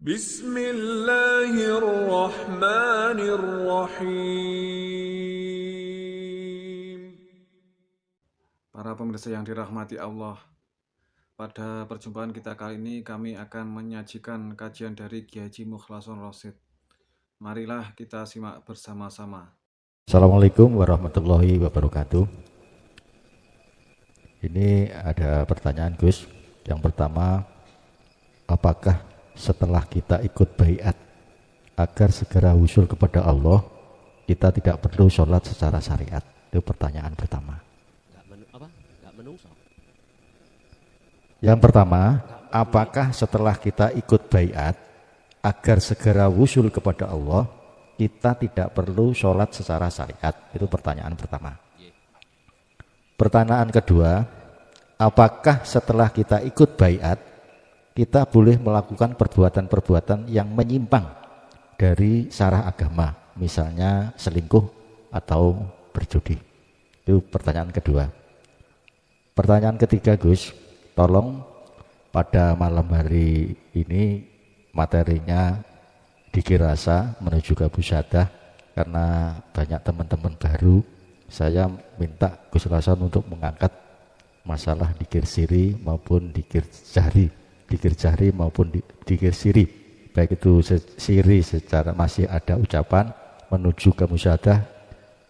Bismillahirrahmanirrahim. Para pemirsa yang dirahmati Allah, pada perjumpaan kita kali ini kami akan menyajikan kajian dari Kiai Haji Mukhlason Rosyid. Marilah kita simak bersama-sama. Assalamualaikum warahmatullahi wabarakatuh. Ini ada pertanyaan Gus. Yang pertama, apakah setelah kita ikut baiat agar segera wusul kepada Allah, kita tidak perlu sholat secara syariat? Itu pertanyaan pertama. Yang pertama, apakah setelah kita ikut baiat agar segera wusul kepada Allah, kita tidak perlu sholat secara syariat? Itu pertanyaan pertama. Pertanyaan kedua, apakah setelah kita ikut baiat kita boleh melakukan perbuatan-perbuatan yang menyimpang dari syarah agama, misalnya selingkuh atau berjudi? Itu pertanyaan kedua. Pertanyaan ketiga Gus, tolong pada malam hari ini materinya Dikir Rasa menuju ke Musyadah, karena banyak teman-teman baru. Saya minta Gus Hasan untuk mengangkat masalah dikir siri maupun dikir jahri maupun dikir siri, baik itu siri secara masih ada ucapan menuju ke Musyadah,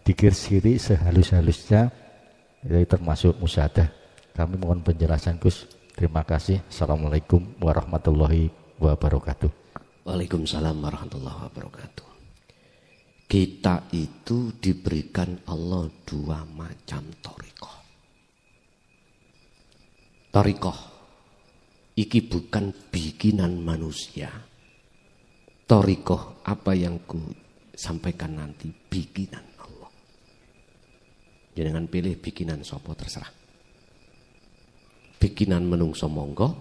dikir siri sehalus-halusnya itu termasuk Musyadah. Kami mohon penjelasan Gus. Terima kasih. Assalamualaikum warahmatullahi wabarakatuh. Waalaikumsalam warahmatullahi wabarakatuh. Kita itu diberikan Allah dua macam thariqah. Thariqah iki bukan bikinan manusia. Thariqah apa yang ku sampaikan nanti bikinan Allah. Jangan pilih bikinan sopo terserah. Bikinan menungso monggo,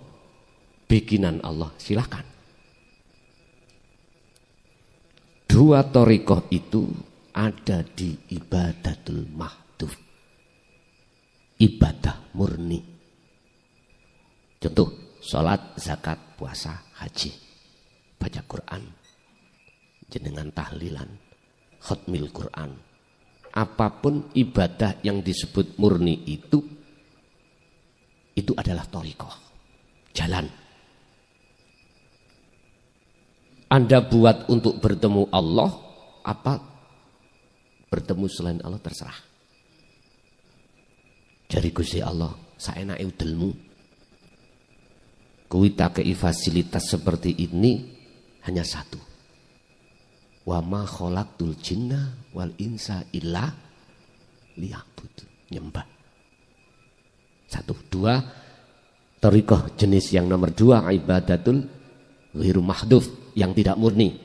bikinan Allah silakan. Dua thariqah itu ada di ibadatul mahdhuf, ibadah murni. Contoh, sholat, zakat, puasa, haji, baca Quran, jenengan tahlilan, khatmil Quran. Apapun ibadah yang disebut murni itu adalah thariqah, jalan. Anda buat untuk bertemu Allah, apa bertemu selain Allah terserah. Jari Gusti Allah, saenake udelmu. Kuwi tak kei fasilitas seperti ini hanya satu. Wa ma khalaqtul jinna wal insa illa liya'budun, nyembah. Satu, dua, thariqah jenis yang nomor dua, ibadatul ghairu mahdhuf, yang tidak murni,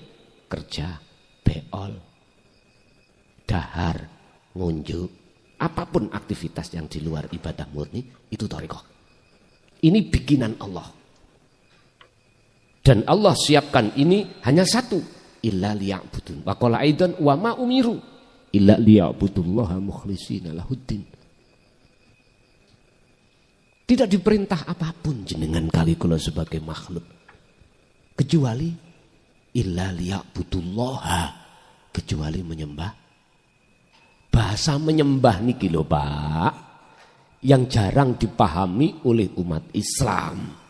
kerja, beol, dahar, ngunjuk, apapun aktivitas yang di luar ibadah murni, itu thariqah. Ini bikinan Allah. Dan Allah siapkan ini hanya satu, illa liya'budun. Wa qala aidan wa ma umiru illa liya'budullaha mukhlishina lahuddin. Tidak diperintah apapun jenengan kali kula sebagai makhluk, kecuali illa liya'budullaha, kecuali menyembah. Bahasa menyembah niki lho Pak, yang jarang dipahami oleh umat Islam.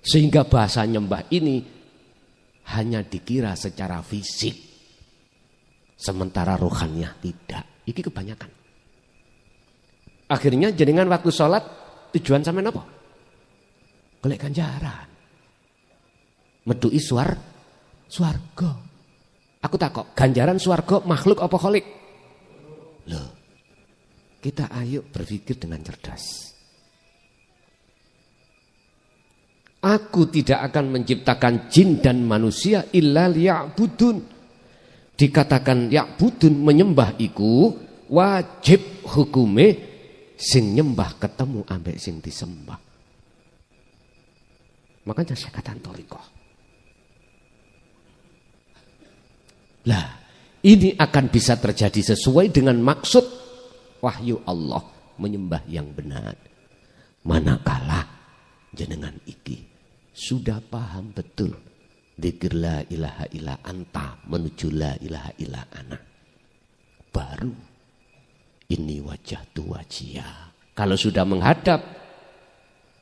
Sehingga bahasa nyembah ini hanya dikira secara fisik, sementara rohaniah tidak. Iki kebanyakan. Akhirnya jenengan waktu sholat tujuan sampean apa? Golek ganjaran. Medui swarga. Aku takok, ganjaran swarga makhluk apa kholik? Loh, kita ayo berpikir dengan cerdas. Aku tidak akan menciptakan jin dan manusia illa liya'budun. Dikatakan ya'budun, menyembah iku wajib hukume sing nyembah ketemu ambek sing disembah. Makanya saya katakan thariqah. Lah, ini akan bisa terjadi sesuai dengan maksud wahyu Allah, menyembah yang benar. Manakala jenengan iki sudah paham betul Dzikir la ilaha illa anta menuju la ilaha illa ana. Baru ini wajah tu wajia. Kalau sudah menghadap,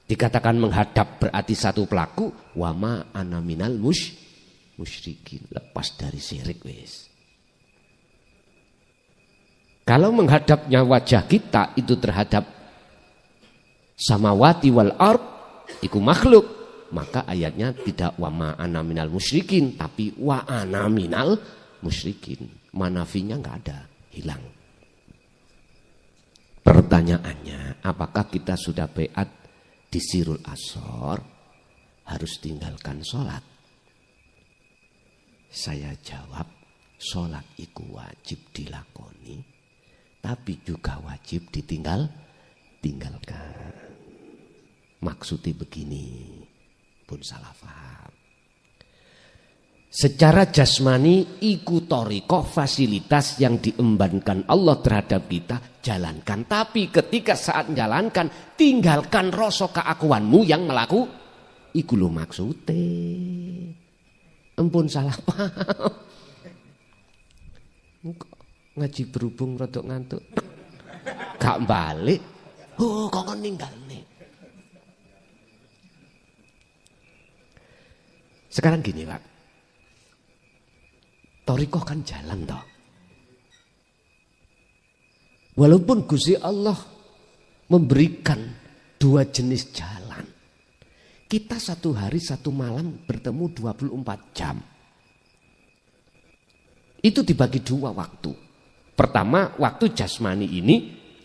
dikatakan menghadap berarti satu pelaku. Wama ana minal musyrikin. Lepas dari syirik wis. Kalau menghadapnya wajah kita itu terhadap samawati wal ard, iku makhluk, maka ayatnya tidak wama ana minal musyrikin, tapi wa ana minal musyrikin. Manafinya nggak ada, hilang. Pertanyaannya, apakah kita sudah baiat di Sirul Asor harus tinggalkan sholat? Saya jawab, sholat iku wajib dilakoni, tapi juga wajib tinggalkan. Maksudnya begini, pun salah paham. Secara jasmani iku thariqah, fasilitas yang diembankan Allah terhadap kita, jalankan. Tapi ketika saat jalankan, tinggalkan rasa keakuanmu yang melaku. Iku lho maksudnya. Ampun salah paham. Ngaji berhubung rodok ngantuk. Gak balik. Oh kok ninggal nih. Sekarang gini Pak. Thariqah kan jalan toh. Walaupun Gusti Allah memberikan dua jenis jalan. Kita satu hari satu malam bertemu 24 jam. Itu dibagi dua waktu. Pertama waktu jasmani ini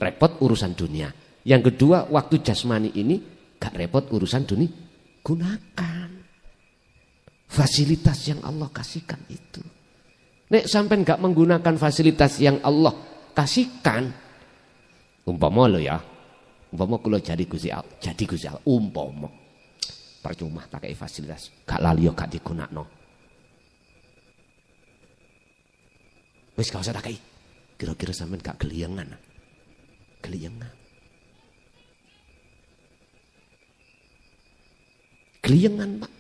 repot urusan dunia. Yang kedua waktu jasmani ini gak repot urusan dunia. Gunakan fasilitas yang Allah kasihkan itu. Nek sampai gak menggunakan fasilitas yang Allah kasihkan, umpama lo ya, umpama kulo jadi Gusti Allah, umpama percuma tak kayak fasilitas, gak lali yo gak digunakno. Wis gak usah tak kayak, kira-kira sampean gak geliyengan, geliyengan Pak.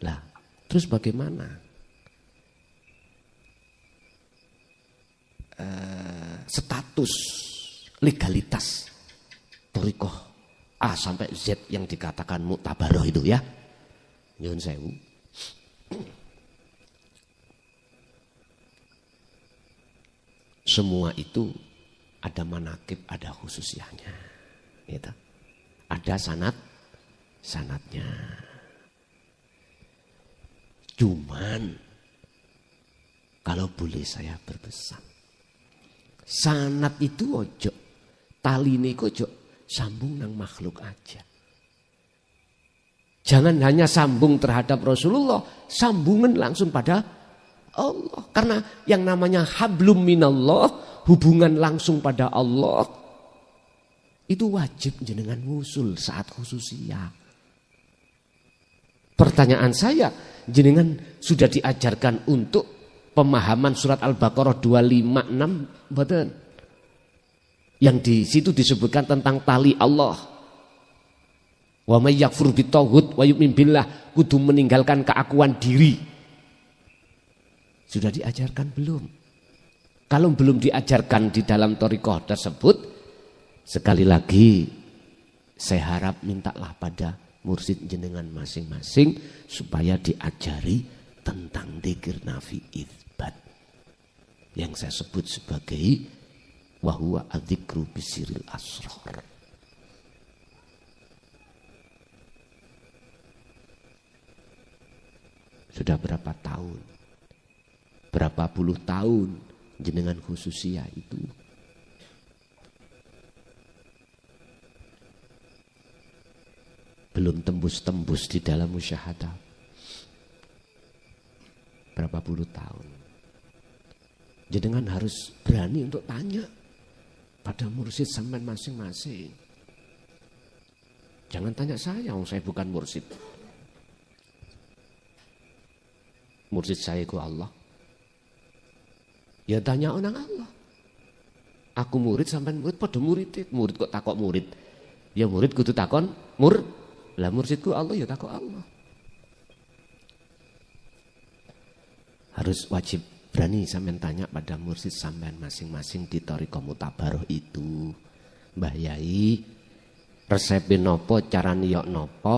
Lah, terus bagaimana? Status legalitas thariqah A sampai Z yang dikatakan muktabaroh itu ya. Nyuwun sewu. Semua itu ada manakib, ada khususianya. Gitu. Ada sanatnya. Cuman kalau boleh saya berpesan, sanat itu ojo, tali ini ojo sambung nang makhluk aja. Jangan hanya sambung terhadap Rasulullah, sambungan langsung pada Allah. Karena yang namanya hablum minallah, hubungan langsung pada Allah, itu wajib jenengan ngusul saat khususiyah. Pertanyaan saya, jenengan sudah diajarkan untuk pemahaman surat Al-Baqarah 256 betul? Yang di situ disebutkan tentang tali Allah. Wa may yakfur bitaghut wa yu'min billah, kudu meninggalkan keakuan diri. Sudah diajarkan belum? Kalau belum diajarkan di dalam thariqah tersebut, sekali lagi saya harap mintalah pada mursyid jenengan masing-masing supaya diajari tentang dzikir nafi itsbat yang saya sebut sebagai wahwa adzikru bisiril asrar. Sudah berapa tahun, berapa puluh tahun jenengan khususiyah itu. Belum tembus-tembus di dalam musyahadah. Berapa puluh tahun. Jenengan harus berani untuk tanya pada mursyid sampean masing-masing. Jangan tanya saya bukan mursyid. Mursyid saya itu Allah. Ya tanya orang Allah. Aku murid sampean murid pada murid. Murid kok takok murid. Ya murid kudu takon lah mursyidku Allah ya takok Allah. harus wajib berani sampean tanya pada mursid sampean masing-masing di Thariqah Mutabaroh itu. Mbah Yai, resepin nopo, cara niyok nopo,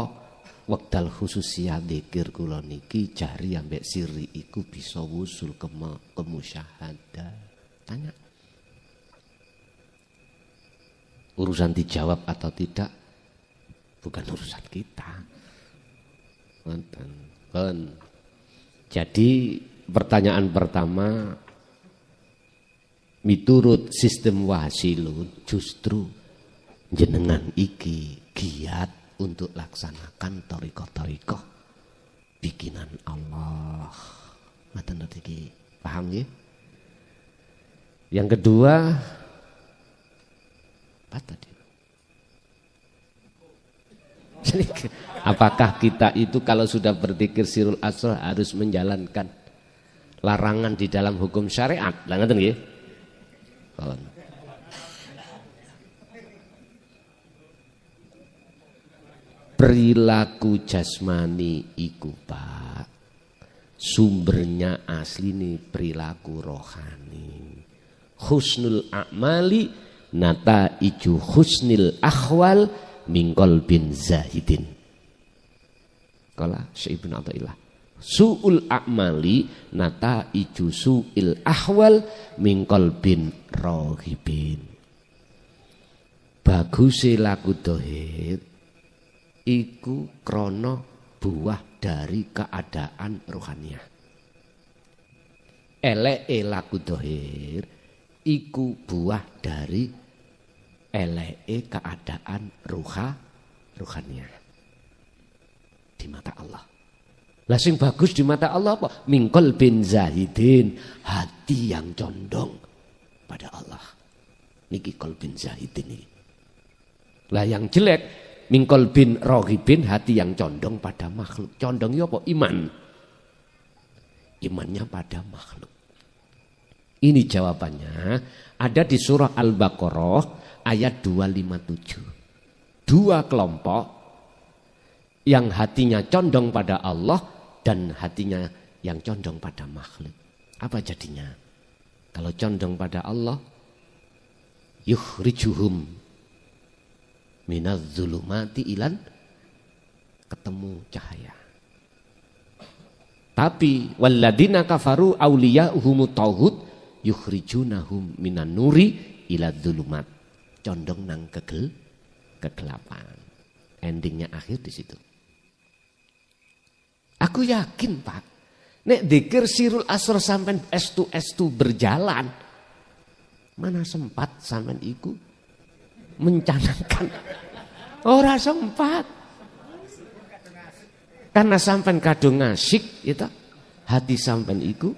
wekdal khususiyah dzikir kula niki jari ambek siri iku bisa wusul ke musyahadah. Tanya. Urusan dijawab atau tidak bukan urusan kita. Jadi pertanyaan pertama, miturut sistem wasilun justru jenengan iki giat untuk laksanakan thariqah bikinan Allah. Ngaten iki, paham ya? Yang kedua, apa tadi? Apakah kita itu kalau sudah berzikir sirul asrar harus menjalankan larangan di dalam hukum syariat? Lah ngoten nggih. Perilaku jasmani iku Pak, sumbernya asli nih perilaku rohani. Husnul a'mali nata iju husnil akhwal mingkol bin zahidin. Kala Syekh Ibnu Athaillah, su'ul a'mali nata iju su'il ahwal mingkol bin rohibin. Baguse laku dohid iku krono buah dari keadaan rohaniah. Eleke laku dohir iku buah dari eleke keadaan rohaniah di mata Allah. Lah sing bagus di mata Allah apa? Mingkol bin zahidin, hati yang condong pada Allah. Niki kol bin zahidin ini. Lah yang jelek mingkol bin rohibin, hati yang condong pada makhluk. Condongnya apa? Iman. Imannya pada makhluk. Ini jawabannya ada di surah Al-Baqarah ayat 257. Dua kelompok yang hatinya condong pada Allah dan hatinya yang condong pada makhluk. Apa jadinya? Kalau condong pada Allah, yukhrijuhum minaz zulumati ilan, ketemu cahaya. Tapi walladzina kafaru auliya'uhumut tauhid yukhrijunahum minan nuri ila zulumat, condong nang kegelapan. Endingnya akhir di situ. Aku yakin Pak, nek dzikir sirul asr sampai estu berjalan, mana sempat sampean iku mencanangkan. Ora sempat. Karena sampean kadung ngasik itu, hati sampean iku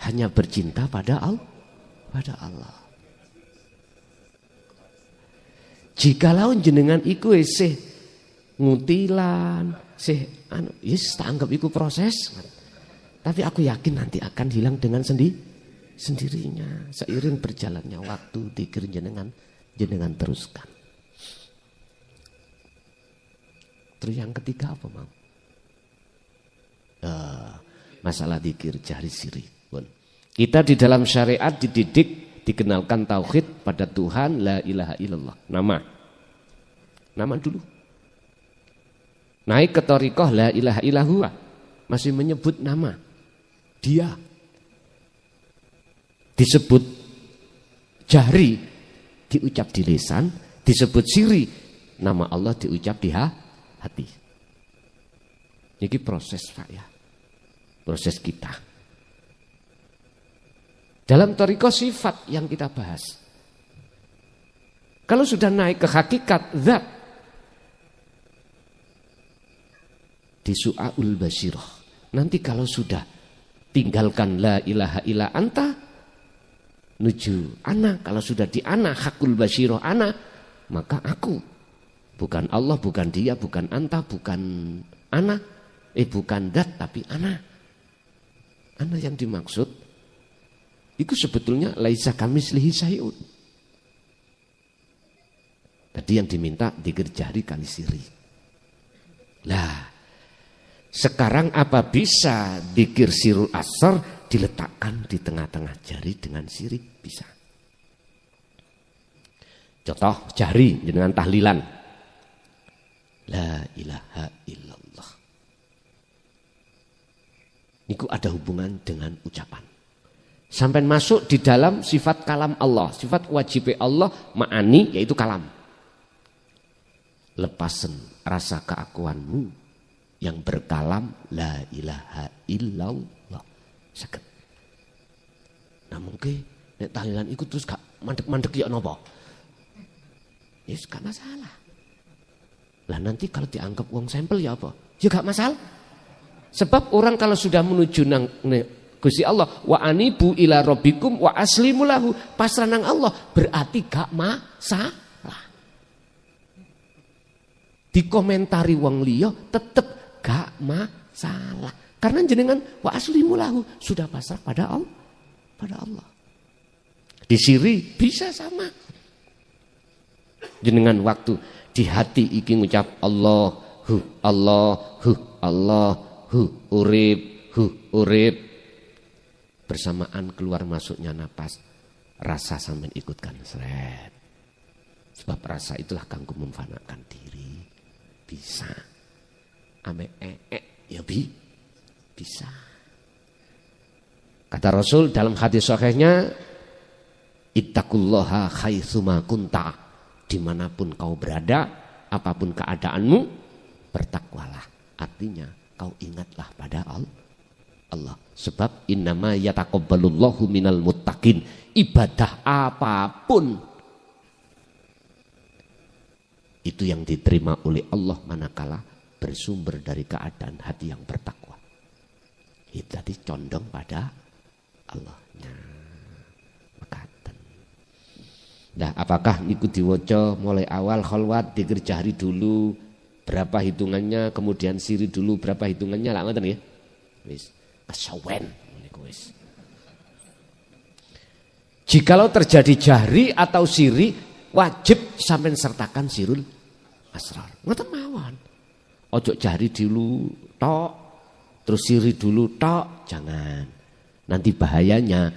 hanya bercinta pada Allah. Jikalau jenengan iku isih ngutilan, yes, tak anggap itu proses. Tapi aku yakin nanti akan hilang dengan sendirinya. Seiring berjalannya waktu, dzikir jenengan teruskan. Terus yang ketiga apa mau? Masalah dzikir jari siri. Kita di dalam syariat dididik, dikenalkan tauhid pada Tuhan, la ilaha illallah. Nama dulu. Naik ke thariqah la ilaha illallah, masih menyebut nama dia, disebut jari, diucap di lisan, disebut siri, nama Allah diucap di hati. Ini proses Pak ya, proses kita. Dalam thariqah sifat yang kita bahas. Kalau sudah naik ke hakikat zat, di su'aul basyirah. Nanti kalau sudah tinggalkan la ilaha illa anta, nuju ana. Kalau sudah di ana, hakul basyirah ana, maka aku. Bukan Allah, bukan dia, bukan anta, bukan ana. Bukan dat, tapi ana. Ana yang dimaksud, itu sebetulnya laisa kamislihi syai'un. Tadi yang diminta dzikir jari kali siri. Lah, Sekarang apa bisa dzikir sirul asar diletakkan di tengah-tengah jari dengan sirih? Bisa. Contoh jari dengan tahlilan. La ilaha illallah. Niku ada hubungan dengan ucapan. Sampai masuk di dalam sifat kalam Allah. Sifat wajib Allah ma'ani yaitu kalam. Lepasen rasa keakuanmu yang berkalam la ilaha illallah. Sakit. Nah mungkin nek tahlilan ikut terus gak mandek-mandek ya napa? Yes, gak masalah. Lah nanti kalau dianggap wong sampel ya apa? Ya gak masalah. Sebab orang kalau sudah menuju nang Gusti Allah wa anibu ila rabbikum wa aslimu lahu, pasrah nang Allah berarti gak masalah. Dikomentari wong liya tetep gak masalah. Karena jenengan wa aslimu lahu sudah pasrah pada Allah. Pada Allah. Di siri bisa sama. Jenengan waktu di hati iki ngucap Allahu Allahu Allahu urip bersamaan keluar masuknya napas rasa sampean ikutkan seret. Sebab rasa itulah kanggo memfanakan diri. Bisa. Ame ya bisa. Kata Rasul dalam hadis sahihnya ittaqullaha haitsuma kunta. Dimanapun kau berada, apapun keadaanmu, bertakwalah. Artinya kau ingatlah pada Allah. Sebab innama yataqabbalullahu minal muttaqin. Ibadah apapun itu yang diterima oleh Allah manakala bersumber dari keadaan hati yang bertakwa. Itu tadi condong pada Allahnya. Nah, apakah niku diwaca mulai awal kholwat dzikir jahri dulu berapa hitungannya, kemudian siri dulu berapa hitungannya, lah ngoten ya. Wis kesawen niku wis. Jikalau terjadi jahri atau siri wajib sampean sertakan sirul asrar. Ngoten mawon. Ojo jahri dulu tok, terus siri dulu tok, jangan. Nanti bahayanya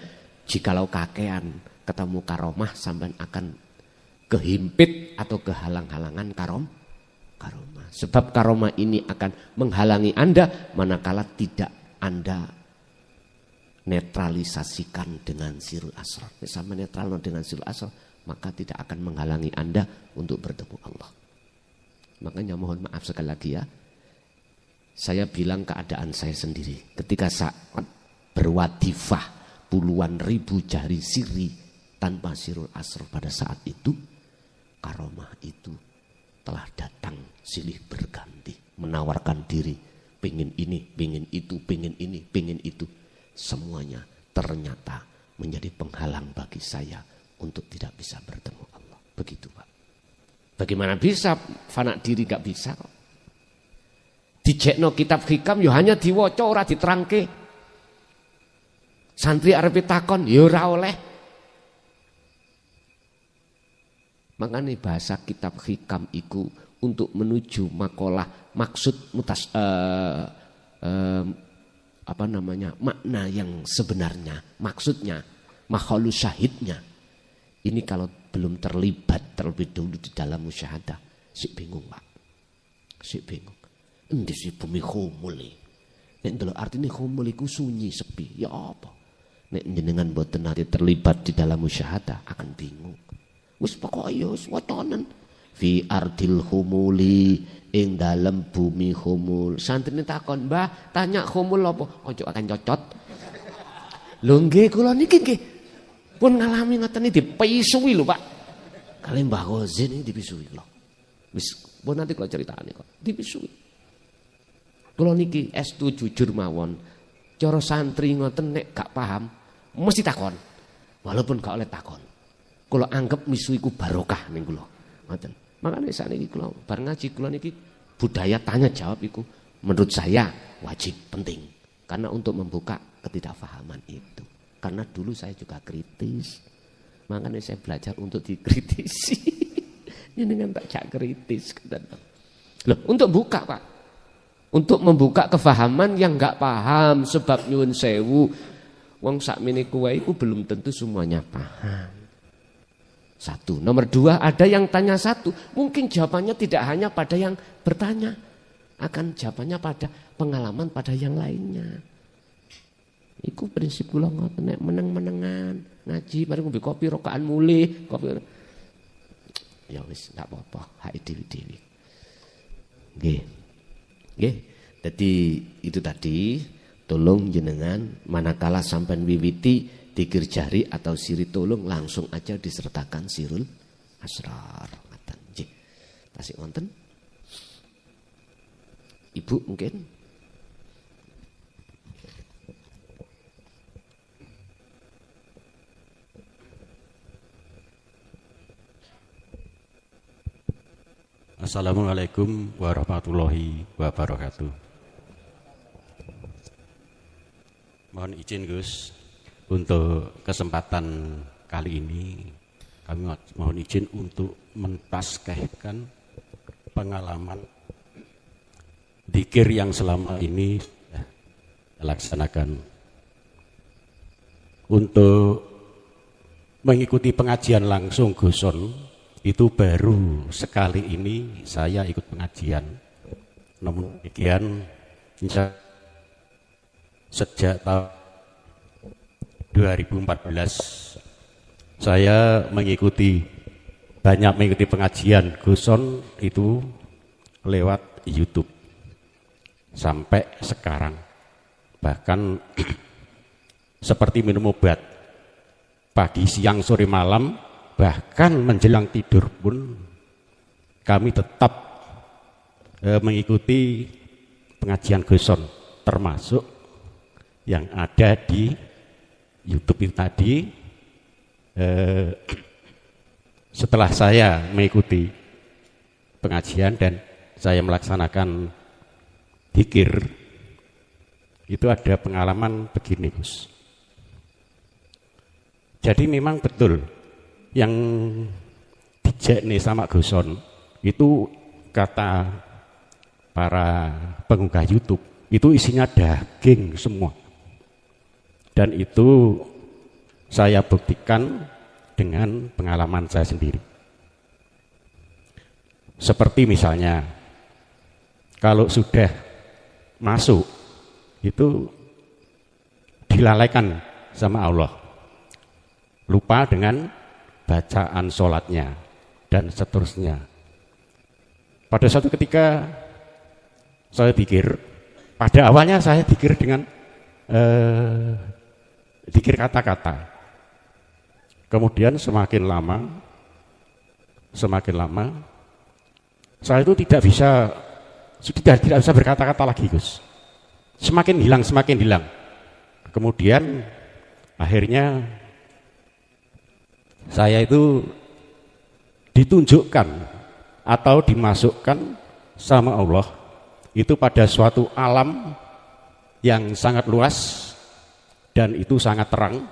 jikalau kakean ketemu karomah sampai akan kehimpit atau kehalang-halangan karomah. Sebab karomah ini akan menghalangi Anda manakala tidak Anda netralisasikan dengan sirul asrar. Sama netral dengan sirul asrar, maka tidak akan menghalangi Anda untuk bertemu Allah. Makanya mohon maaf sekali lagi ya. Saya bilang keadaan saya sendiri. Ketika saat berwadifah puluhan ribu jari siri tanpa sirul asr pada saat itu, karomah itu telah datang silih berganti, menawarkan diri, pengen ini, pengen itu, pengen ini, pengen itu. Semuanya ternyata menjadi penghalang bagi saya untuk tidak bisa bertemu Allah. Begitu Pak. Bagaimana bisa fana diri gak bisa kok. Dijekno kitab hikam yo hanya diwaca ora diterangke. Santri arep takon yo ora oleh. Makanya bahasa kitab hikam iku untuk menuju makalah maksud makna yang sebenarnya, maksudnya, makhluk syahidnya. Ini kalau belum terlibat terlebih dahulu di dalam musyahadah, sik bingung Pak. Sik bingung. Endi sih bumi khumul iki? Nek ndelok artine khumul iku sunyi sepi, ya apa? Nek jenengan mboten nate terlibat di dalam musyahadah akan bingung. Wis pokoke ya wis wacanen fi ardil humuli ing dalem bumi humul. Santrine takon, "Mbah, tanya humul apa?" Ojo akan cocot. Lho nggih kula niki nggih pun ngalami ngoten iki dipisui lho Pak. Kali Mbah Ghazin iki dipisui kula. Wis pun nanti kula critani kok. Dipisui. Kula niki estu jujur mawon. Cara santri ngoten nek gak paham mesti takon. Walaupun gak oleh takon. Kula anggap misui ku barokah ning kula. Ngoten. Makane sakniki kula bar ngaji kula niki budaya tanya jawab iku menurut saya wajib penting. Karena untuk membuka ketidakfahaman itu. Karena dulu saya juga kritis. Makanya saya belajar untuk dikritisi. Ini kan tak kritis. Loh, untuk buka Pak. Untuk membuka kefahaman yang enggak paham. Sebab nyuwun sewu, wong sakmene kowe iku belum tentu semuanya paham. Satu. Nomor dua, ada yang tanya satu, mungkin jawabannya tidak hanya pada yang bertanya, akan jawabannya pada pengalaman pada yang lainnya. Iku prinsip kula ngoten, nek meneng-menengan ngaji mari ngombe kopi rokokan mulih, kopi ya wis enggak apa-apa, hak dhewe-dhewe. Nggih. Nggih. Jadi itu tadi, tolong jenengan manakala sampean wiwiti dzikir jahri atau siri, tolong langsung aja disertakan sirul asrar. Ngoten nggih. Tasik wonten? Ibu mungkin? Assalamualaikum warahmatullahi wabarakatuh. Mohon izin Gus, untuk kesempatan kali ini kami mohon izin untuk mentaskehkan pengalaman dzikir yang selama ini laksanakan. Untuk mengikuti pengajian langsung Guson itu baru sekali ini saya ikut pengajian. Namun demikian sejak tahun 2014 saya banyak mengikuti pengajian Guson itu lewat YouTube sampai sekarang. Bahkan seperti minum obat, pagi, siang, sore, malam, bahkan menjelang tidur pun kami tetap mengikuti pengajian Guson, termasuk yang ada di YouTube itu tadi. Setelah saya mengikuti pengajian dan saya melaksanakan dzikir, itu ada pengalaman begini Gus. Jadi memang betul yang dijakne sama Guson itu kata para pengunggah YouTube itu isinya daging semua. Dan itu saya buktikan dengan pengalaman saya sendiri. Seperti misalnya kalau sudah masuk itu dilalaikan sama Allah, lupa dengan bacaan sholatnya dan seterusnya. Pada suatu ketika saya pikir, pada awalnya saya pikir dengan dzikir kata-kata. Kemudian semakin lama saya itu tidak bisa berkata-kata lagi Gus. Semakin hilang. Kemudian akhirnya saya itu ditunjukkan atau dimasukkan sama Allah itu pada suatu alam yang sangat luas dan itu sangat terang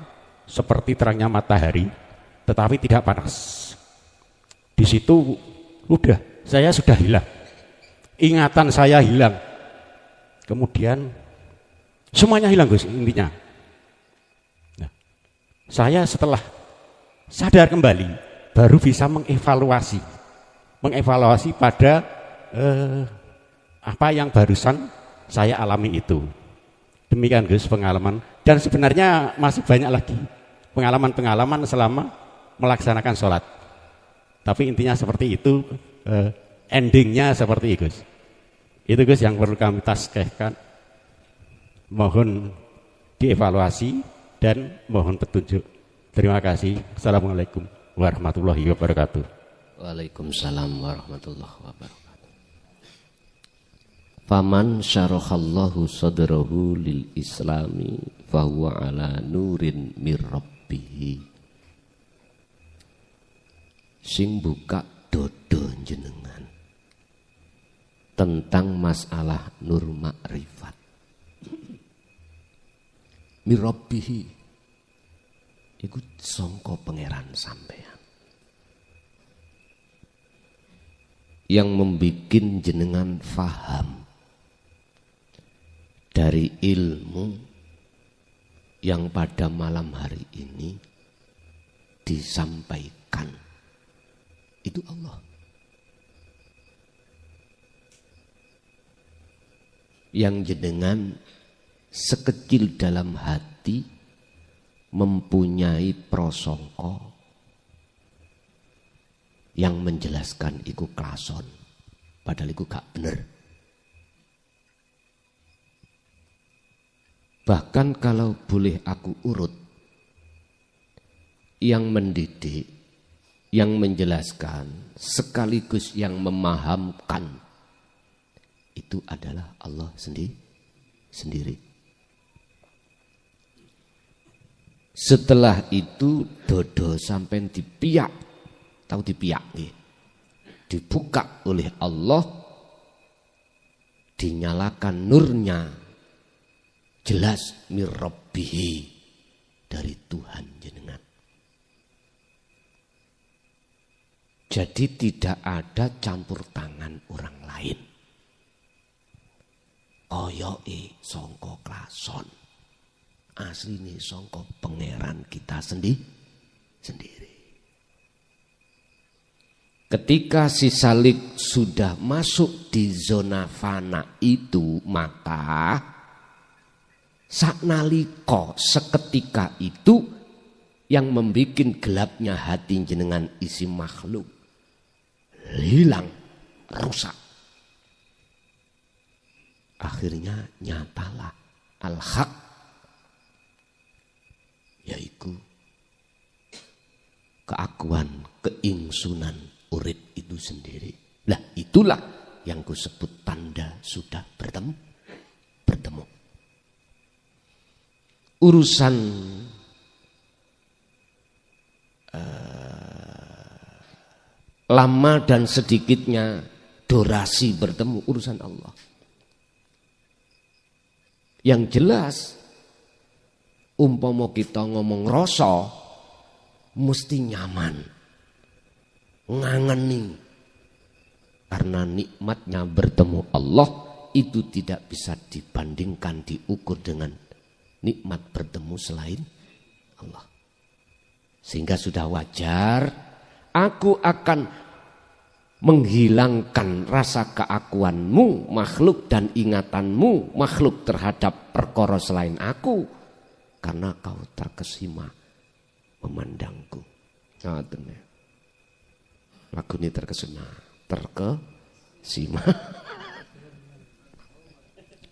seperti terangnya matahari, tetapi tidak panas. Di situ saya sudah hilang, ingatan saya hilang, kemudian semuanya hilang Gus intinya. Nah, saya setelah sadar kembali baru bisa mengevaluasi pada apa yang barusan saya alami itu. Demikian Gus pengalaman, dan sebenarnya masih banyak lagi pengalaman-pengalaman selama melaksanakan sholat. Tapi intinya seperti itu, endingnya seperti itu Gus. Itu Gus yang perlu kami taskehkan. Mohon dievaluasi dan mohon petunjuk. Terima kasih. Assalamualaikum warahmatullahi wabarakatuh. Waalaikumsalam warahmatullahi wabarakatuh. Faman syarahallahu sadrahu lil islami fahuwa ala nurin mir rabbih. Sing buka dodo jenengan tentang masalah nur makrifat mir rabbih iku sangka pangeran sampean yang membikin jenengan faham dari ilmu yang pada malam hari ini disampaikan itu Allah. Yang jenengan sekecil dalam hati mempunyai prasangka yang menjelaskan iku klason, padahal iku gak bener. Bahkan kalau boleh aku urut, yang mendidik, yang menjelaskan, sekaligus yang memahamkan, itu adalah Allah sendiri. Setelah itu dodo sampai dipiak, tahu dipiak nih, dibuka oleh Allah, dinyalakan nurnya, jelas mirrabbihi, dari Tuhan jenengan. Jadi tidak ada campur tangan orang lain. Koyoke sangka klason, asline sangka pangeran kita sendiri. Ketika si Salik sudah masuk di zona fana itu, maka saknalika seketika itu yang membuat gelapnya hati jenengan isi makhluk hilang, rusak. Akhirnya nyatalah al-haq, yaitu keakuan, keingsunan urip itu sendiri. Lah itulah yang kusebut tanda sudah bertemu. Urusan lama dan sedikitnya durasi bertemu urusan Allah. Yang jelas umpama kita ngomong rasa mesti nyaman, ngangeni, karena nikmatnya bertemu Allah itu tidak bisa dibandingkan, diukur dengan nikmat bertemu selain Allah. Sehingga sudah wajar aku akan menghilangkan rasa keakuanmu makhluk dan ingatanmu makhluk terhadap perkara selain aku, karena kau terkesima memandangku. Ngoten ya. Lagu ini terkesima.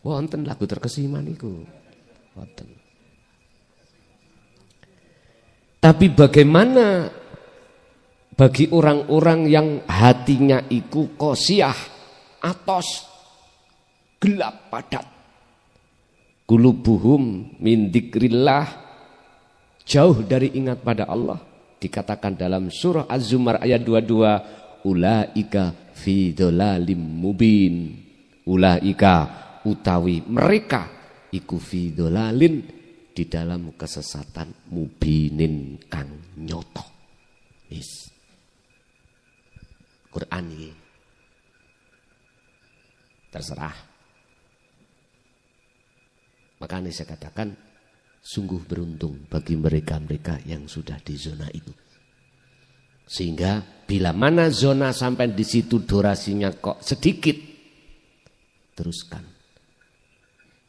Wonten lagu terkesima niku. Wonten. Tapi bagaimana bagi orang-orang yang hatinya iku qasiyah, atos, gelap padat, qulubuhum min dzikrillah, jauh dari ingat pada Allah. Dikatakan dalam surah Az-Zumar ayat 22, ulaika fi dhalalim mubin. Ulaika utawi mereka iku fi dhalalin, di dalam kesesatan mubinin kang nyoto. Yes. Quran ini terserah. Makanya saya katakan sungguh beruntung bagi mereka-mereka yang sudah di zona itu. Sehingga bila mana zona sampai di situ durasinya kok sedikit, teruskan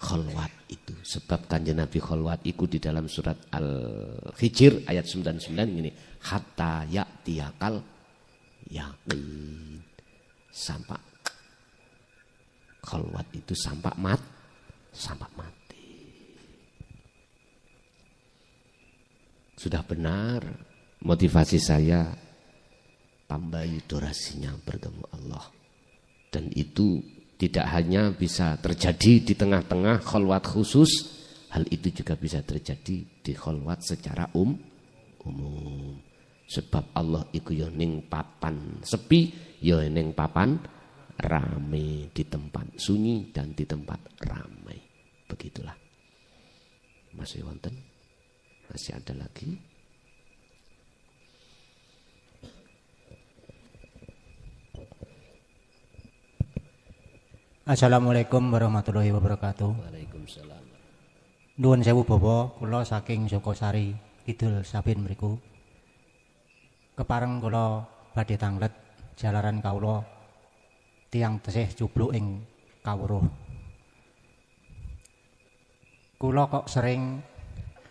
kholwat itu. Sebab kanjeng Nabi kholwat itu di dalam surat Al-Hijr ayat 99 ini, hatta ya'tiyakal yakin, sampai kholwat itu sampai mati. Sudah benar motivasi saya, tambahi durasinya bertemu Allah. Dan itu tidak hanya bisa terjadi di tengah-tengah kholwat khusus, hal itu juga bisa terjadi di kholwat secara umum. Sebab Allah iku yo ning papan sepi, yo ning papan rame, di tempat sunyi dan di tempat ramai. Begitulah. Masih wonten? Masih ada lagi? Assalamualaikum warahmatullahi wabarakatuh. Waalaikumsalam. Waalaikumsalam. Nuwun sewu Bapak, kula saking Jokosari Kidul Sabin mriku. Kepareng kula badhe tanglet jalaran kawula tiyang tesih jubluk ing kawruh. Kula kok sering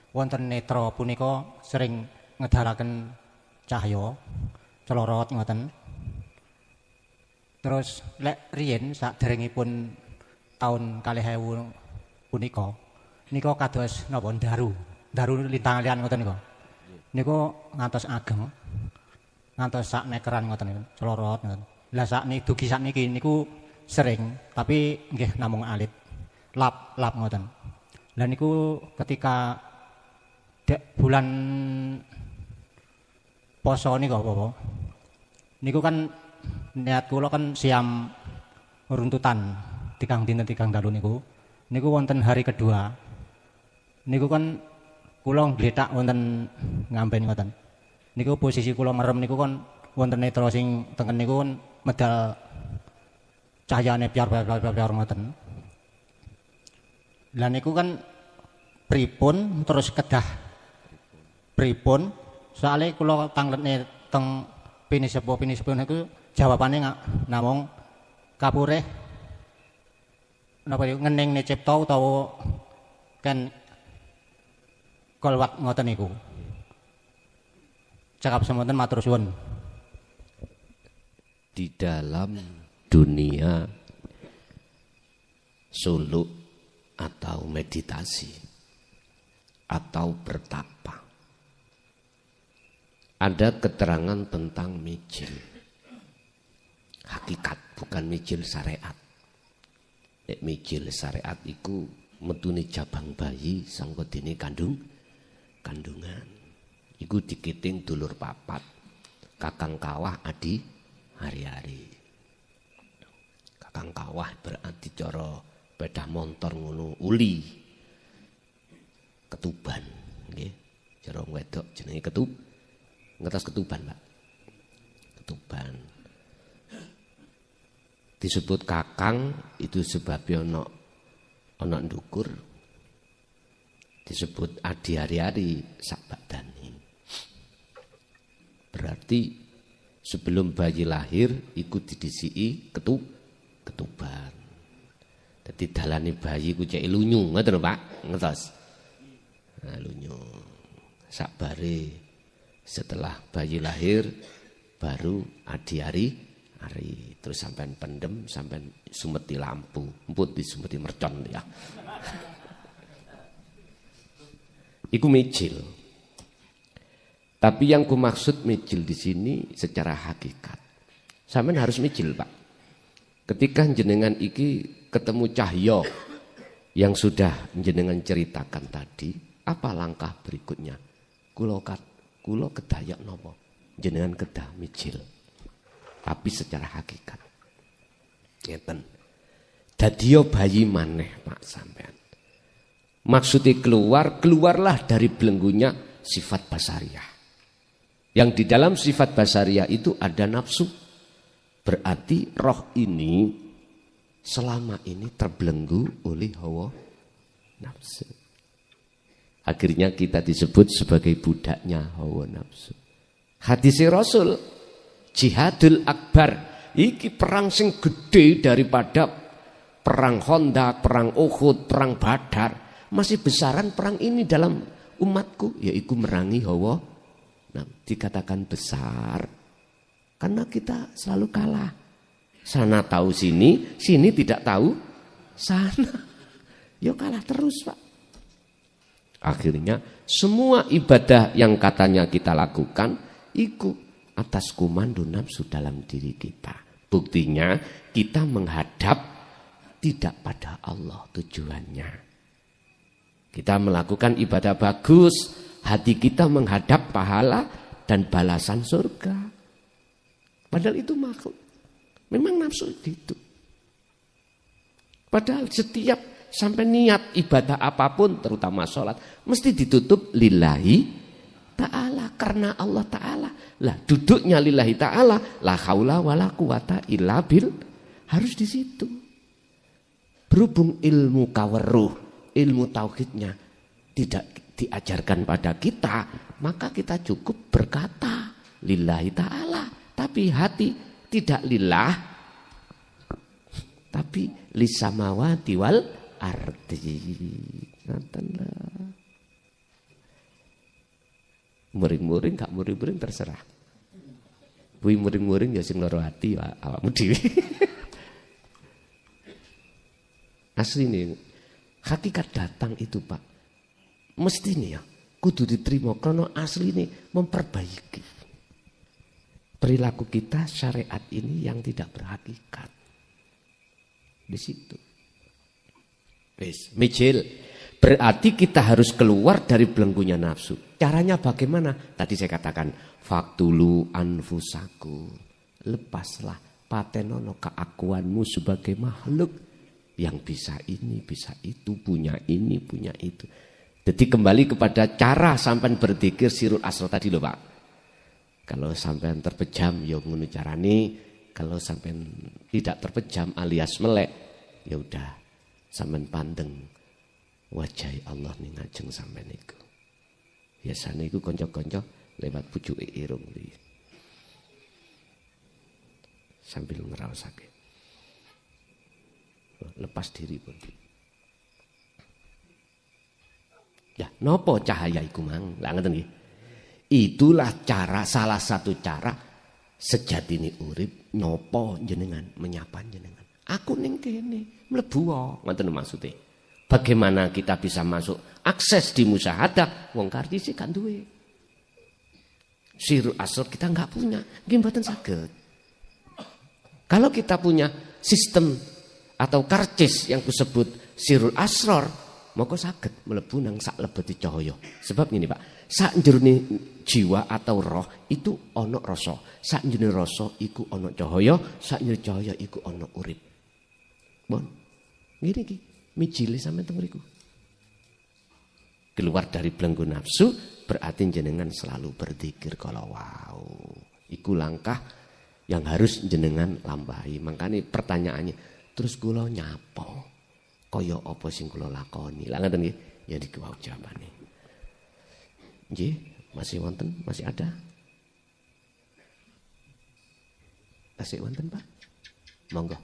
wonten netra punika sering ngedalaken cahya celorot ngoten. Terus lek riyen saderengipun taun 2000 punika nika kados napa daru lintang lian ngoten nika. Niku ngantos ageng. Ngantos sak mekeran ngoten niku, celorot ngoten. Lah sakniki dugi sakniki niku sering, tapi nggih namung alit. Lap ngoten. Lah niku ketika bulan poso nika apa? Niku kan niat kula kan siam runtutan tigang dinten tigang dalu niku. Niku wonten hari kedua. Niku kan kula ngletak wonten ngamben ngoten. Niku posisi kula merem niku kan wonten netra sing tengen niku kan medal cahyane piar ngoten. Lah niku kan pripun terus kedah pripun soalé kula tangletne teng pinisepo niku jawabane namung kapureh napa ngening cipta utawa kan kolwat ngoten niku. Cakap semonten matur suwun. Di dalam dunia suluk atau meditasi atau bertapa ada keterangan tentang mijil. Hakikat bukan mijil syariat. Nek mijil syariat iku metune jabang bayi sangka dene kandungan. Iku dikiting dulur papat. Kakang kawah adi hari-hari. Kakang kawah berarti cara bedah montor ngono uli. Ketuban, nggih. Cara wedok jenenge ngetas ketuban, Pak. Ketuban. Disebut kakang itu sebabnya ana ndukur. Disebut adi hari-hari sak badani. Berarti sebelum bayi lahir ikut didisiki ketuban. Dadi dalane bayi ku cek lunyu, ngoten Pak, ngertos. Nah, lunyu. Sakbare setelah bayi lahir baru adi hari terus sampean pendem sampean sumeti lampu, emput disumeti mercon ya. Iku mijil. Tapi yang kumaksud mijil di sini secara hakikat. Sampean harus mijil, Pak. Ketika jenengan iki ketemu cahya yang sudah jenengan ceritakan tadi, apa langkah berikutnya? Kula kedayak napa? Jenengan kedah mijil. Tapi secara hakikat. Ngeten. Dadiya bayi maneh, Pak sampean. Maksudnya keluarlah dari belenggunya sifat basariah. Yang di dalam sifat basariah itu ada nafsu. Berarti roh ini selama ini terbelenggu oleh hawa nafsu. Akhirnya kita disebut sebagai budaknya hawa nafsu. Hadis Rasul, jihadul akbar, iki perang sing gede daripada perang Khandaq, perang Uhud, perang Badar. Masih besaran perang ini dalam umatku, yaitu merangi hawa. Nah, dikatakan besar karena kita selalu kalah. Sana tahu sini, sini tidak tahu sana. Ya kalah terus, Pak. Akhirnya semua ibadah yang katanya kita lakukan ikut atas komando nafsu dalam diri kita. Buktinya kita menghadap tidak pada Allah tujuannya. Kita melakukan ibadah bagus, hati kita menghadap pahala dan balasan surga. Padahal itu makhluk. Memang nafsu itu. Padahal setiap sampai niat ibadah apapun, terutama sholat, mesti ditutup lillahi ta'ala. Karena Allah ta'ala. Lah duduknya lillahi ta'ala. La haula wa la quwata illa bil. Harus di situ. Berhubung ilmu kaweruh ilmu tauhidnya tidak diajarkan pada kita, maka kita cukup berkata lillahi ta'ala, tapi hati tidak lillah, tapi lisamawati wal ardi. Muring-muring gak muring-muring terserah. Kuwi muring-muring ya sing lara ati awakmu dhewe. Asli nih, hakikat datang itu Pak, mestinya ya kudu diterima karena asli ini memperbaiki perilaku kita syariat ini yang tidak berhakikat. Di situ. Wes, mijil. Berarti kita harus keluar dari belenggunya nafsu. Caranya bagaimana? Tadi saya katakan, faktulu anfusaku. Lepaslah patenono keakuanmu sebagai makhluk yang bisa ini, bisa itu, punya ini, punya itu. Jadi kembali kepada cara sampean berzikir sirul asro tadi loh Pak. Kalau sampean terpejam ya ngono carane, kalau sampean tidak terpejam alias melek, ya udah sampean pandeng wajah Allah ning ngajeng sampean niku. Biasane iku kanca-kanca lewat pucuke irung iki. Sambil ngraosake. Lepas diri pun. Ya, nopo cahaya iku mang? Lah ngeten nggih. Itulah cara, salah satu cara sejatine urip nopo jenengan, menyapa jenengan. Aku ning kene mlebu wae, ngoten maksudnya. Bagaimana kita bisa masuk akses di musyahadah wong kartisi kan duwe. Sirul asrar kita enggak punya, nggih mboten saged. Kalau kita punya sistem atau karcis yang kusebut sirul asrar, maka saged mlebu nang sak lebeti cahaya. Sebab ngene Pak, sak jerone jiwa atau roh itu ana rasa. Sak jerone rasa iku ana cahaya, sak jerone cahaya iku ana urip. Mon. Ngene iki, mijile sampeyan teng mriku. Keluar dari belenggu nafsu berarti jenengan selalu berzikir kalau wow. Iku langkah yang harus jenengan lambahi. Makanya pertanyaannya, terus kula nyapa? Kaya apa sing kula lakoni? Lah ngoten nggih, ya niku wae jawabane. Nggih, masih wonten? Masih ada? Masih wonten, Pak? Monggo.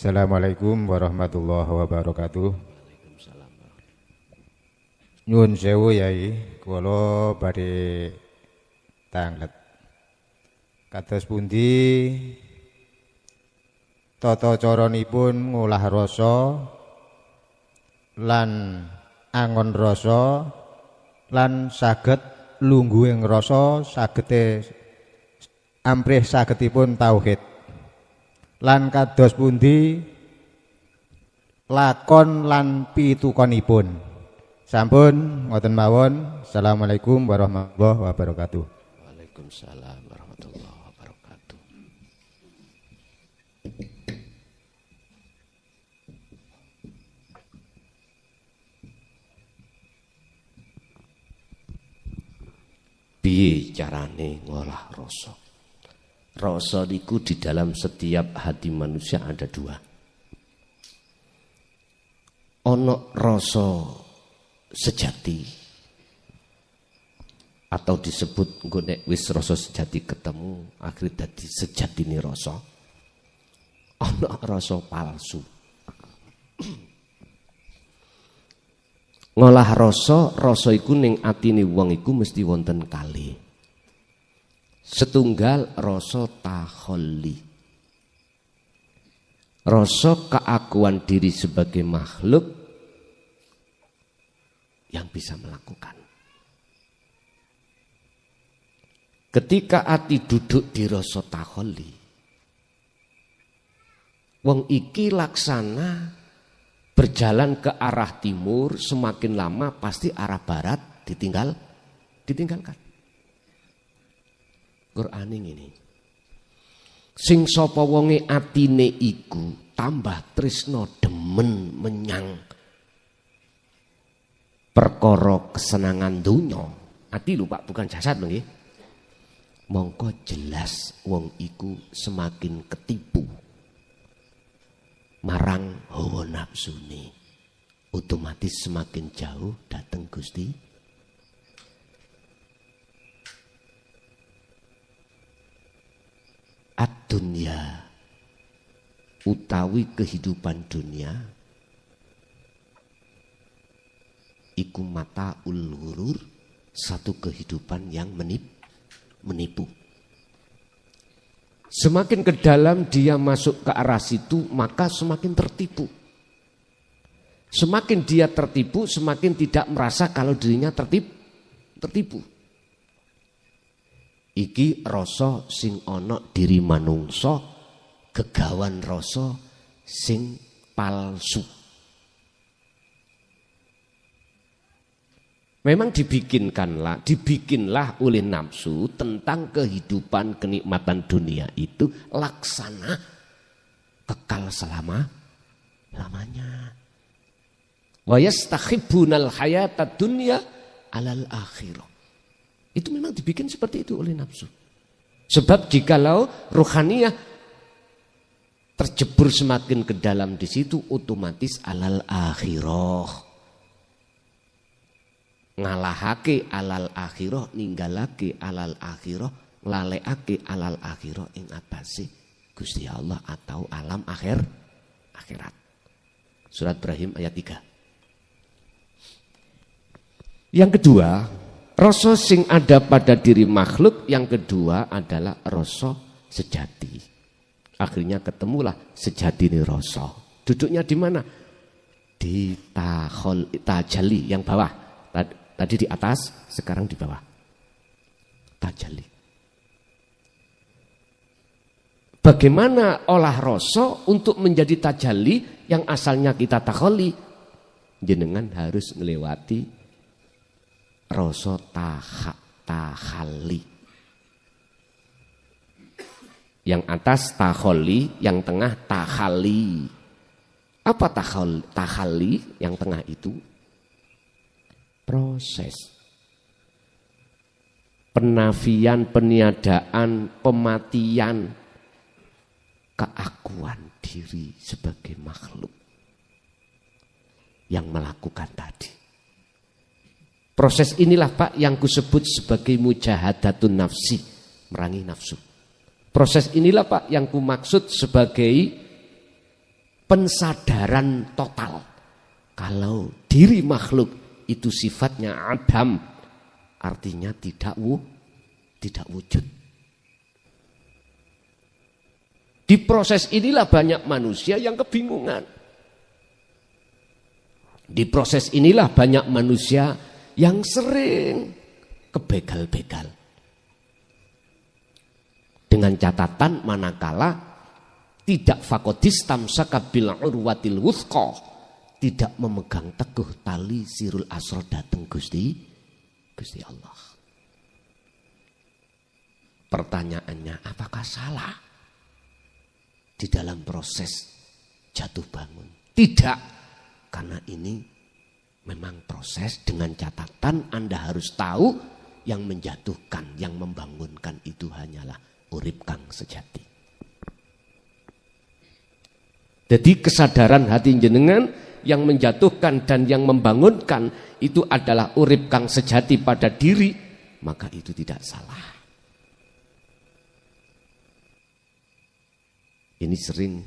Assalamualaikum warahmatullahi wabarakatuh. Nyuwun sewu Yai, kula badhe tanglet. Kados pundi tata caranipun ngolah rasa lan angon rasa lan saged lungguhing rasa sagete amprih sagetipun tauhid. Lan kados pundi lakon lan pitukonipun. Sampun ngoten mawon. Assalamualaikum warahmatullahi wabarakatuh. Waalaikumsalam warahmatullahi wabarakatuh. Piye carane ngolah rasa? Rasa niku di dalam setiap hati manusia ada dua. Ono rasa sejati atau disebut engko nek wis rasa sejati ketemu akhirnya dadi sejatine rasa. Ono rasa palsu. Ngolah rasa iku ning atine wong iku mesti wonten kalih. Setunggal rasa takhalli. Rasa keakuan diri sebagai makhluk yang bisa melakukan. Ketika hati duduk di rasa takhalli, wong iki laksana berjalan ke arah timur, semakin lama pasti arah barat ditinggalkan. Qur'ane ngene. Sing sapa wonge atine iku tambah tresna demen menyang perkara kesenangan donya. Ati lho Pak, bukan jasad lho nggih. mongko jelas wong iku semakin ketipu marang hawa nafsune, otomatis semakin jauh dateng Gusti. Ad-dunya utawi kehidupan dunia iku mata ghurur, satu kehidupan yang menipu. Semakin ke dalam dia masuk ke arah situ, maka semakin tertipu. Semakin dia tertipu, semakin tidak merasa kalau dirinya tertipu. Iki rasa sing ana diri manungsa, gegawan rasa sing palsu. Memang dibikinlah oleh nafsu tentang kehidupan kenikmatan dunia itu laksana kekal lamanya. Wa yastahibbunal hayatad dunya alal akhirah. Itu memang dibikin seperti itu oleh nafsu. Sebab jikalau ruhaniyah terjebur semakin ke dalam di situ, otomatis alal akhirah. Ngalahake alal akhirah, ninggalake alal akhirah, nglalekake alal akhirah ing atase Gusti Allah atau alam akhirat. Surat Ibrahim ayat 3. Yang kedua, rasa sing ada pada diri makhluk, yang kedua adalah rasa sejati. Akhirnya ketemulah sejati ini rasa. Duduknya di mana? Di tajalli yang bawah. Tadi di atas, sekarang di bawah. Tajalli. Bagaimana olah rasa untuk menjadi tajalli yang asalnya kita takholi? Jenengan harus melewati rasa tahalli. Yang atas takholi, yang tengah tahalli. Apa tahalli? Yang tengah itu proses penafian, peniadaan, pematian keakuan diri sebagai makhluk yang melakukan tadi. Proses inilah Pak yang kusebut sebagai mujahadatun nafsi, merangi nafsu. Proses inilah Pak yang kumaksud sebagai pensadaran total. Kalau diri makhluk itu sifatnya adam, artinya tidak wujud. Di proses inilah banyak manusia yang kebingungan. Di proses inilah banyak manusia yang sering kebegal-begal. Dengan catatan manakala tidak fakodis tamsaka bil urwatil wuthqa, tidak memegang teguh tali sirul asrar dateng Gusti Allah. Pertanyaannya, apakah salah di dalam proses jatuh bangun? Tidak, karena ini memang proses. Dengan catatan Anda harus tahu yang menjatuhkan, yang membangunkan itu hanyalah urip kang sejati. Jadi kesadaran hati jenengan yang menjatuhkan dan yang membangunkan itu adalah urip kang sejati pada diri, maka itu tidak salah. Ini sering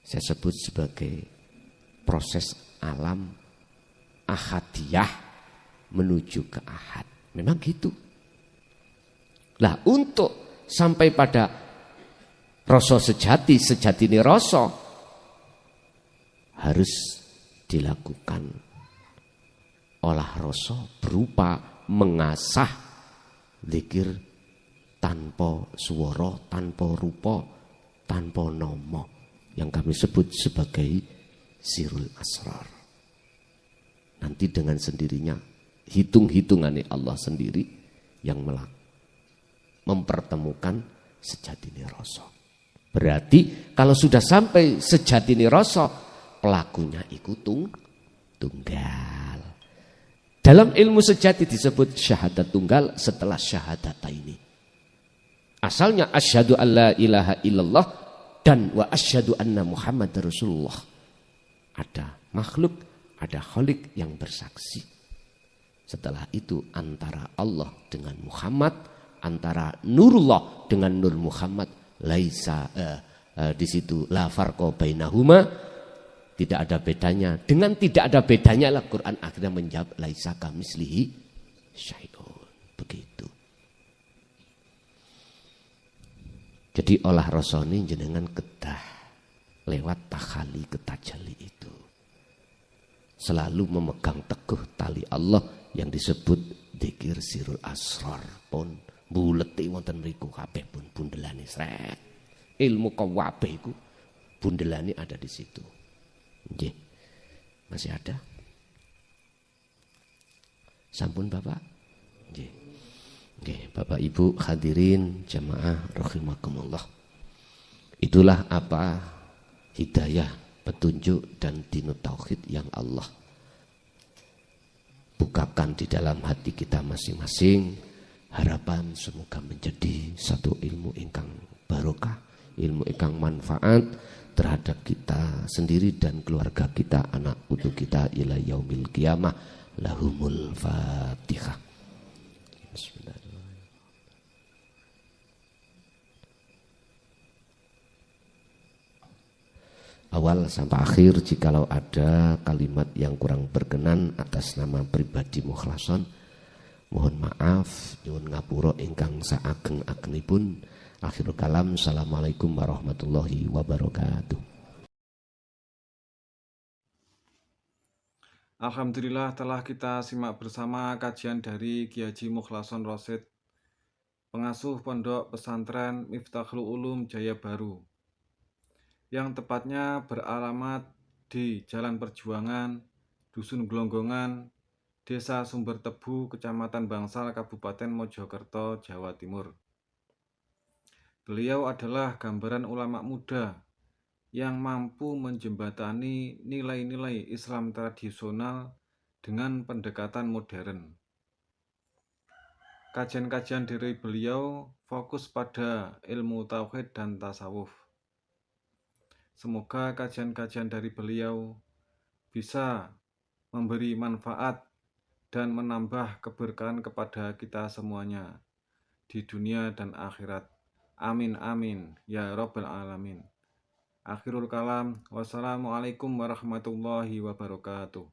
saya sebut sebagai proses alam ahadiyah menuju ke ahad. Memang gitu. Nah, untuk sampai pada rasa sejati ini rasa harus dilakukan olah rasa berupa mengasah zikir tanpa suara, tanpa rupa, tanpa nama, yang kami sebut sebagai sirul asrar. Nanti dengan sendirinya hitung-hitungannya Allah sendiri yang mempertemukan sejatine rasa. Berarti kalau sudah sampai sejatine rasa, pelakunya ikut tunggal. Dalam ilmu sejati disebut syahadat tunggal setelah syahadata ini. Asalnya asyhadu alla ilaha illallah dan wa asyhadu anna Muhammad Rasulullah. Ada makhluk, ada khalik yang bersaksi. Setelah itu antara Allah dengan Muhammad, antara Nurullah dengan Nur Muhammad, laisa di situ la farqa bainahuma, tidak ada bedanya. Dengan tidak ada bedanya lah Quran akhirnya menjawab laisa kamislihi syai'un. Begitu. Jadi olah rasane jenengan kedah lewat takhali ketajali itu. Selalu memegang teguh tali Allah yang disebut dzikir sirul asrar pun buleti wonten mriku kabeh pun bundelane sret. Ilmu kabeh iku bundelane ada di situ. Nggih. Masih ada? Sampun Bapak? Nggih. Nggih, Bapak Ibu hadirin jamaah rahimakumullah. Itulah apa hidayah, petunjuk dan dinu tauhid yang Allah bukakan di dalam hati kita masing-masing. Harapan semoga menjadi satu ilmu ingkang barokah, ilmu ingkang manfaat terhadap kita sendiri dan keluarga kita, anak putu kita ila yaumil qiyamah. Lahumul Fatihah. Bismillahirrahmanirrahim. Awal sampai akhir, jikalau ada kalimat yang kurang berkenan atas nama pribadi mukhlason, mohon maaf, nyuwun ngapura ingkang saageng-agengipun. Akhirul kalam, assalamualaikum warahmatullahi wabarakatuh. Alhamdulillah telah kita simak bersama kajian dari Kiai Haji Mukhlason Rosyid, pengasuh Pondok Pesantren Miftahul Ulum Jaya Baru, yang tepatnya beralamat di Jalan Perjuangan, Dusun Glonggongan, Desa Sumber Tebu, Kecamatan Bangsal, Kabupaten Mojokerto, Jawa Timur. Beliau adalah gambaran ulama muda yang mampu menjembatani nilai-nilai Islam tradisional dengan pendekatan modern. Kajian-kajian dari beliau fokus pada ilmu tauhid dan tasawuf. Semoga kajian-kajian dari beliau bisa memberi manfaat dan menambah keberkahan kepada kita semuanya di dunia dan akhirat. Amin amin ya rabbal alamin. Akhirul kalam. Wassalamualaikum warahmatullahi wabarakatuh.